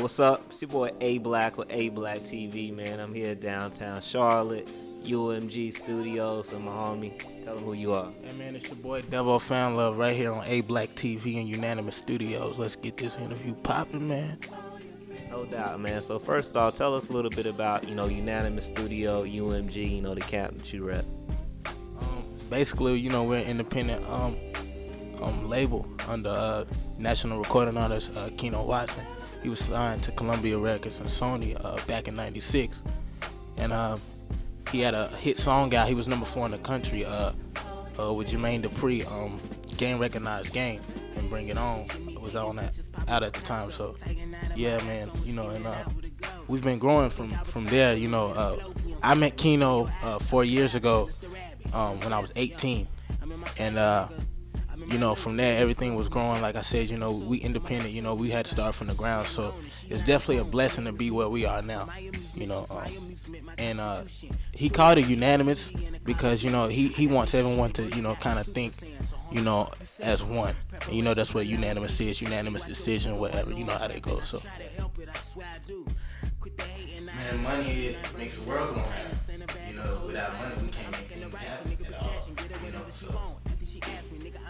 What's up? It's your boy ABlack with ABlackTV, man. I'm here downtown Charlotte, UMG Studios. So my homie, tell them who you are. Hey man, it's your boy Devo FamLove right here on ABlackTV and Unanimous Studios. Let's get this interview popping, man. No doubt, man. So first off, tell us a little bit about, Unanimous Studio, UMG, the camp that you rep. Basically, we're an independent label under national recording artist Keno Watson. He was signed to Columbia Records and Sony back in '96, and he had a hit song out. He was number 4 in the country with Jermaine Dupri, Game Recognized Game, and Bring It On. It was out at the time. So yeah, man, and we've been growing from there. I met Keno 4 years ago when I was 18, and from there everything was growing. Like I said, we independent. We had to start from the ground, so it's definitely a blessing to be where we are now. And he called it unanimous because he wants everyone to kind of think as one. And, that's what unanimous is, unanimous decision, whatever. You know how they go. So man, money makes the world go round. Without money we can't make things happen at all. So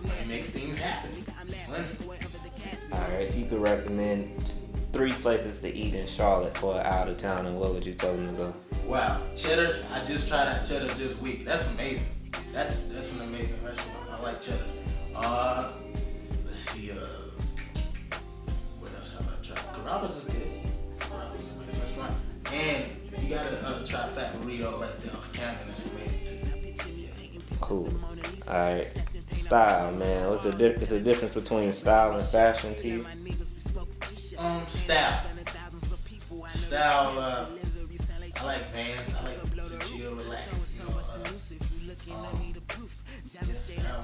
money makes things happen. Money. Alright, if you could recommend 3 places to eat in Charlotte for out of town, and what would you tell them to go? Wow, Cheddar's. I just tried out Cheddar's this week. That's amazing. That's an amazing restaurant. I like Cheddar's. Let's see. What else have I tried? Carrabba's is good. Carrabba's is a nice restaurant. And you gotta try Fat Burrito right there off Camden. It's amazing too. Yeah. Cool. Alright. Style, man. What's the difference between style and fashion to you? Style. I like Vans. I like to chill, relax. Style,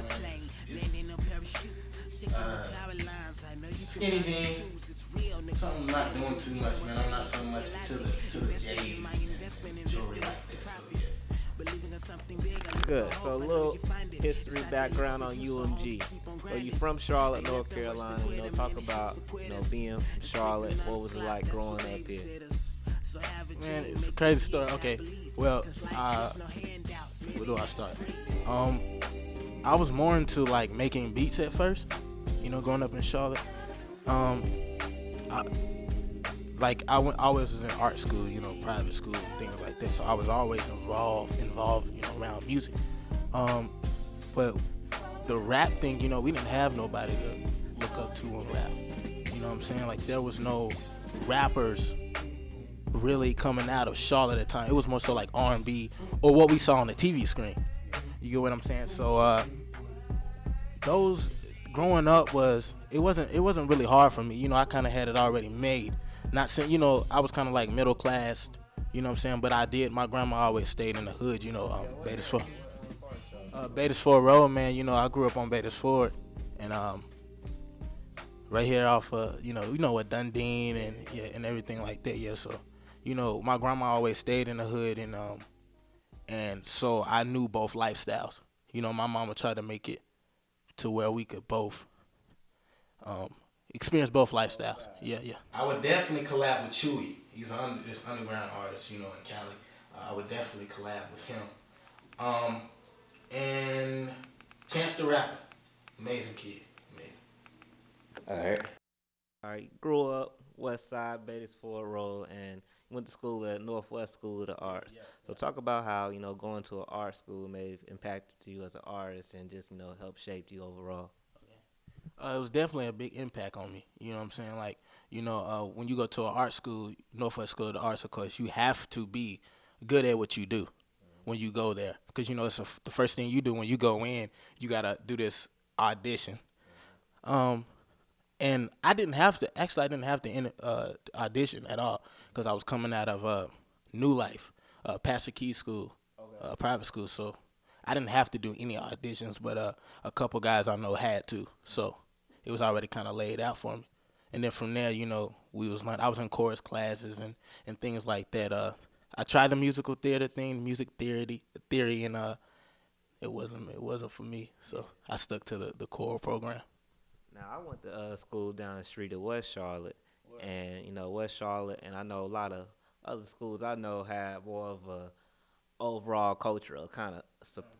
man. Skinny jeans. Something I'm not doing too much, man. I'm not so much to the J's and jewelry like that. So yeah. Good. So a little history background on UMG. So you from Charlotte, North Carolina. Talk about being from Charlotte. What was it like growing up here? Man, it's a crazy story. Okay, well, where do I start? I was more into like making beats at first. Growing up in Charlotte. I always was in art school, private school and things like that. So I was always involved, around music. But the rap thing, we didn't have nobody to look up to and rap. You know what I'm saying? Like there was no rappers really coming out of Charlotte at the time. It was more so like R&B or what we saw on the TV screen. You get what I'm saying? So those growing up it wasn't really hard for me. I kind of had it already made. Not saying, I was kind of like middle class, you know what I'm saying? But my grandma always stayed in the hood, Beatties Road, man. I grew up on Beatties Ford, and right here off what Dundee and everything like that. Yeah, so my grandma always stayed in the hood, and so I knew both lifestyles. My mama tried to make it to where we could both experience both lifestyles. Yeah. I would definitely collab with Chewy. He's this underground artist, in Cali. I would definitely collab with him. And Chance the Rapper, amazing kid, amazing. All right. Grew up West Side, Beatties Ford Road, and went to school at Northwest School of the Arts. So talk about how going to an art school may have impacted you as an artist and just helped shape you overall. It was definitely a big impact on me. You know what I'm saying? Like, when you go to an art school, Northwest School of the Arts, of course, you have to be good at what you do when you go there. Because, it's the first thing you do when you go in, you got to do this audition. And I didn't have to audition at all because I was coming out of New Life, Pastor Key School, private school. So I didn't have to do any auditions, but a couple guys I know had to. So it was already kind of laid out for me. And then from there, I was in chorus classes and things like that. I tried the musical theater thing, music theory, and it wasn't for me. So I stuck to the choral program. Now, I went to school down the street of West Charlotte, and West Charlotte, and I know a lot of other schools I know have more of a overall cultural kind of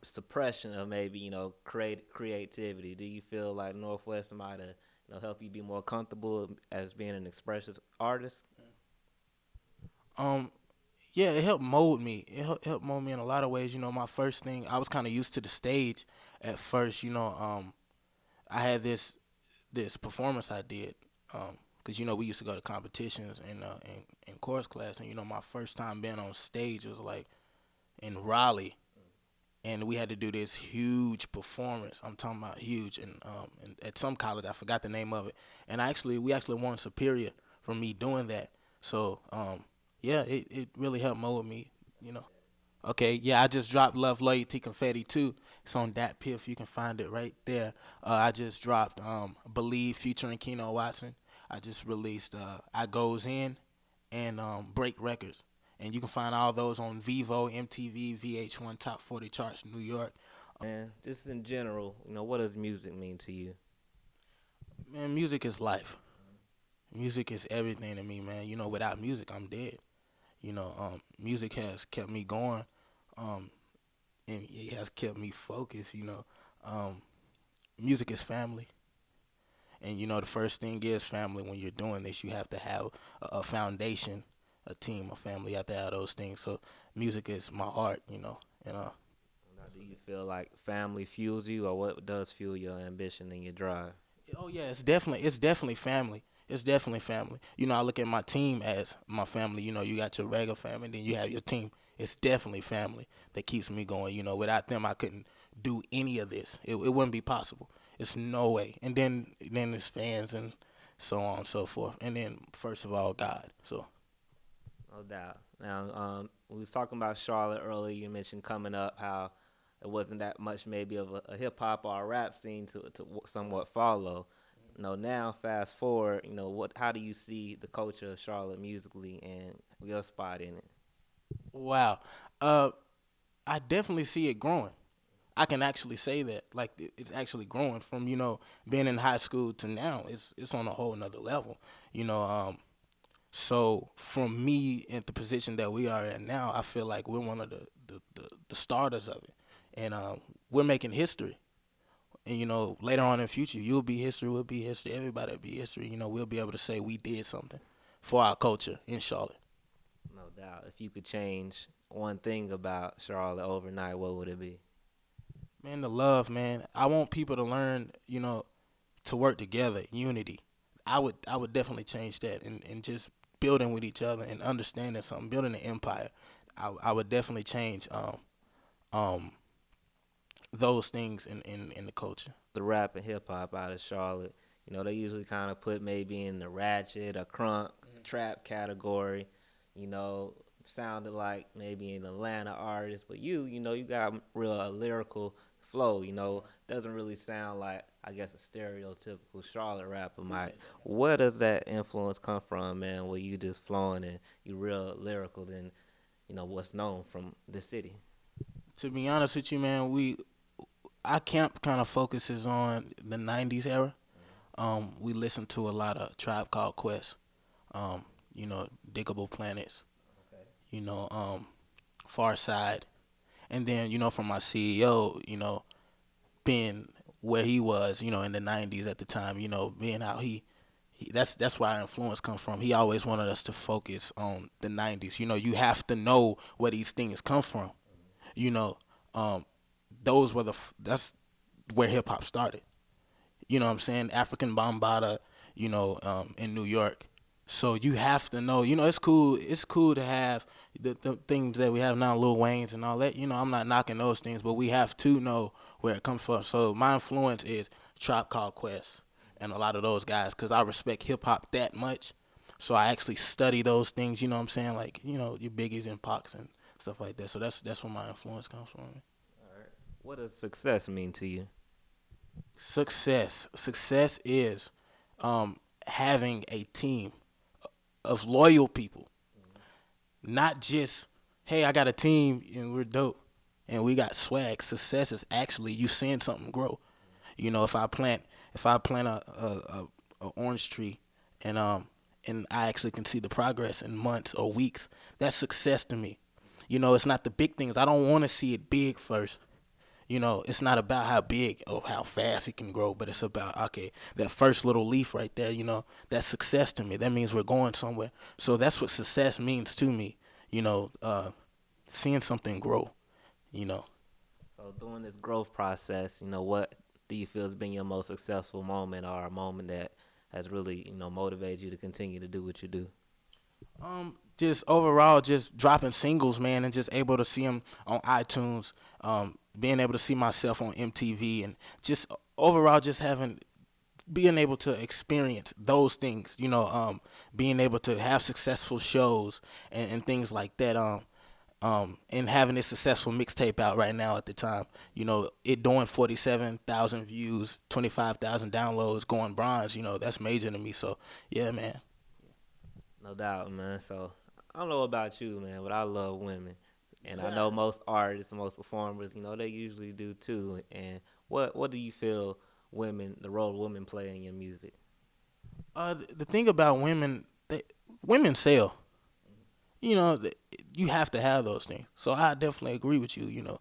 suppression of maybe creativity. Do you feel like Northwest might have help you be more comfortable as being an expressive artist? Um, yeah, it helped mold me. It helped mold me in a lot of ways. My first thing, I was kind of used to the stage at first. I had this performance I did, because we used to go to competitions in chorus class, and my first time being on stage was like in Raleigh, and we had to do this huge performance. I'm talking about huge, and at some college I forgot the name of it, and we actually won Superior from me doing that. So yeah, it really helped mold me. You know. Okay, yeah, I just dropped Love Loyalty Confetti too. It's on Dat Piff. You can find it right there. I just dropped Believe featuring Keno Watson. I just released I Goes In and Break Records. And you can find all those on Vivo, MTV, VH1 Top 40 Charts, New York. And just in general, what does music mean to you? Man, music is life. Music is everything to me, man. Without music, I'm dead. Music has kept me going, and it has kept me focused. Music is family, and the first thing is family. When you're doing this, you have to have a foundation, a team, a family. You have to have those things. So music is my heart, and Now, do you feel like family fuels you, or what does fuel your ambition and your drive? oh yeah, it's definitely family. It's definitely family. I look at my team as my family. You got your regular family, then you have your team. It's definitely family that keeps me going. Without them, I couldn't do any of this. It wouldn't be possible. It's no way. And then there's fans and so on and so forth. And then first of all, God. So No doubt. Now, we was talking about Charlotte earlier. You mentioned coming up how it wasn't that much maybe of a hip hop or a rap scene to somewhat follow. Now fast forward, how do you see the culture of Charlotte musically and your spot in it? wow, I definitely see it growing. I can actually say that, like it's actually growing from being in high school to now. It's on a whole nother level. You know, so from me in the position that we are in now, I feel like we're one of the starters of it, and we're making history. And later on in the future, you'll be history, we'll be history, everybody will be history. We'll be able to say we did something for our culture in Charlotte. No doubt. If you could change one thing about Charlotte overnight, what would it be? Man, the love, man. I want people to learn, to work together, unity. I would definitely change that, and just building with each other and understanding something, building an empire. I would definitely change um those things in the culture. The rap and hip hop out of Charlotte, they usually kind of put maybe in the ratchet or crunk trap category. You know, sounded like maybe an Atlanta artist, but you got real lyrical flow. Doesn't really sound like I guess a stereotypical Charlotte rapper might. Where does that influence come from, man? Where you just flowing and you real lyrical than what's known from the city? To be honest with you, man, our camp kind of focuses on the '90s era. We listen to a lot of Tribe Called Quest, Diggable Planets, you know, um, Far Side, and then from my CEO, being where he was, in the '90s at the time, being how that's where our influence comes from. He always wanted us to focus on the '90s. You have to know where these things come from. You know, um, those were that's where hip hop started. You know what I'm saying? African Bambaataa, in New York. So you have to know, it's cool. It's cool to have the things that we have now, Lil Wayne's and all that. I'm not knocking those things, but we have to know where it comes from. So my influence is Tribe Called Quest and a lot of those guys because I respect hip hop that much. So I actually study those things. You know what I'm saying? Like your Biggies and Pox and stuff like that. So that's where my influence comes from. All right. What does success mean to you? Success is having a team of loyal people, not just hey, I got a team and we're dope and we got swag. Success is actually you seeing something grow. If I plant a orange tree and and I actually can see the progress in months or weeks, that's success to me. You know, it's not the big things. I don't want to see it big first. You know, it's not about how big or how fast it can grow, but it's about, okay, that first little leaf right there, you know, that's success to me. That means we're going somewhere. So that's what success means to me, you know, seeing something grow, you know. So during this growth process, what do you feel has been your most successful moment or a moment that has really, motivated you to continue to do what you do? Just overall, just dropping singles, man, and just able to see them on iTunes, being able to see myself on MTV, and just overall, just being able to experience those things, you know, being able to have successful shows and things like that, and having this successful mixtape out right now at the time, you know, it doing 47,000 views, 25,000 downloads, going bronze, you know, that's major to me. So yeah, man. No doubt, man. So I don't know about you, man, but I love women. And I know most artists, most performers, they usually do too. And what do you feel the role women play in your music? The thing about women, women sell. You know, you have to have those things. So I definitely agree with you. You know,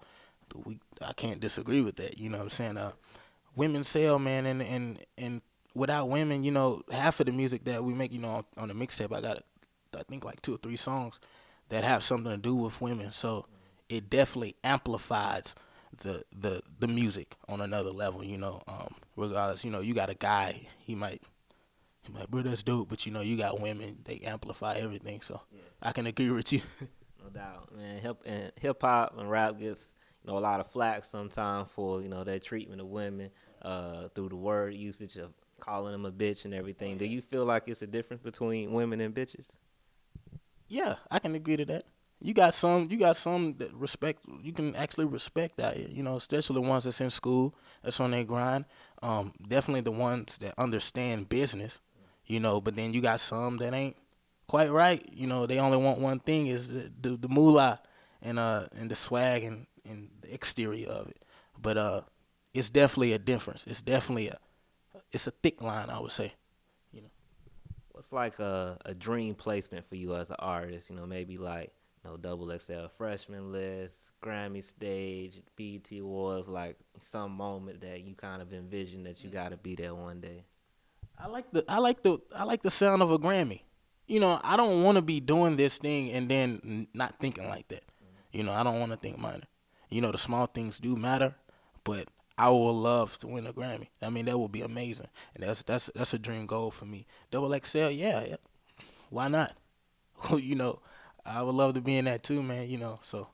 I can't disagree with that. You know what I'm saying? Women sell, man, and without women, you know, half of the music that we make, you know, on the mixtape, I think like 2 or 3 songs that have something to do with women. So it definitely amplifies the music on another level. You know, regardless, you know, you got a guy, he might, bro, that's dope, but you know, you got women, they amplify everything. So Yeah. I can agree with you. No doubt, man. Hip hop and rap gets a lot of flack sometimes for their treatment of women through the word usage of calling them a bitch and everything. Do you feel like it's a difference between women and bitches? Yeah, I can agree to that. You got some that respect. You can actually respect that. You know, especially the ones that's in school, that's on their grind. Definitely the ones that understand business. You know, but then you got some that ain't quite right. You know, they only want one thing is the moolah and the swag and the exterior of it. But it's definitely a difference. It's a thick line, I would say. You know. What's like a dream placement for you as an artist? Maybe like double XL freshman list, Grammy stage, BET Awards, like some moment that you kind of envision that you got to be there one day. I like the sound of a Grammy. You know, I don't want to be doing this thing and then not thinking like that. You know, I don't want to think minor. You know, the small things do matter, but I would love to win a Grammy. I mean, that would be amazing, and that's a dream goal for me. Double XL, yeah, why not? You know, I would love to be in that too, man. You know, so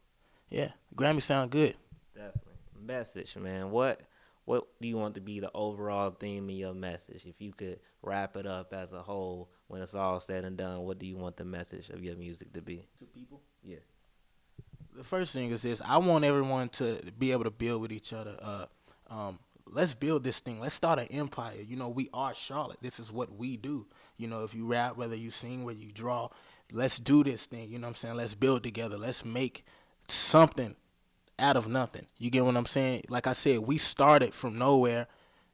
yeah, Grammy sound good. Definitely. Message, man. What do you want to be the overall theme of your message? If you could wrap it up as a whole, when it's all said and done, what do you want the message of your music to be? To people, Yeah. the first thing is this: I want everyone to be able to build with each other. Let's build this thing. Let's start an empire. You know, we are Charlotte. This is what we do. You know, if you rap, whether you sing, whether you draw, let's do this thing. You know what I'm saying? Let's build together. Let's make something out of nothing. You get what I'm saying? Like I said, we started from nowhere.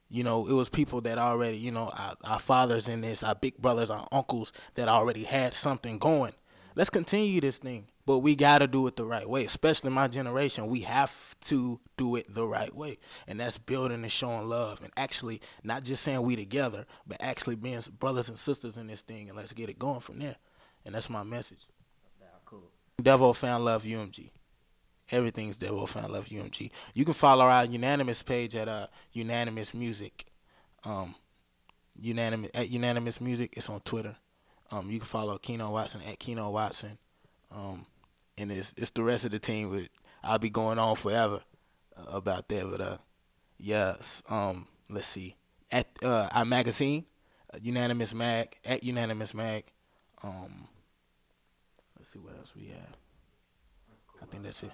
You know, it was people that already, you know, our fathers in this, our big brothers, our uncles that already had something going. Let's continue this thing, but we got to do it the right way. Especially my generation, we have to do it the right way, and that's building and showing love, and actually not just saying we together, but actually being brothers and sisters in this thing, and let's get it going from there. And that's my message. Yeah, cool. Devo FamLove UMG. Everything's Devo FamLove UMG. You can follow our Unanimous page at Unanimous Music. Um, Unanimous Music. It's on Twitter. You can follow Keno Watson at Keno Watson. And it's the rest of the team. But I'll be going on forever about that. But yes. Let's see. At our magazine, Unanimous Mag at Unanimous Mag. Let's see what else we have. I think that's it.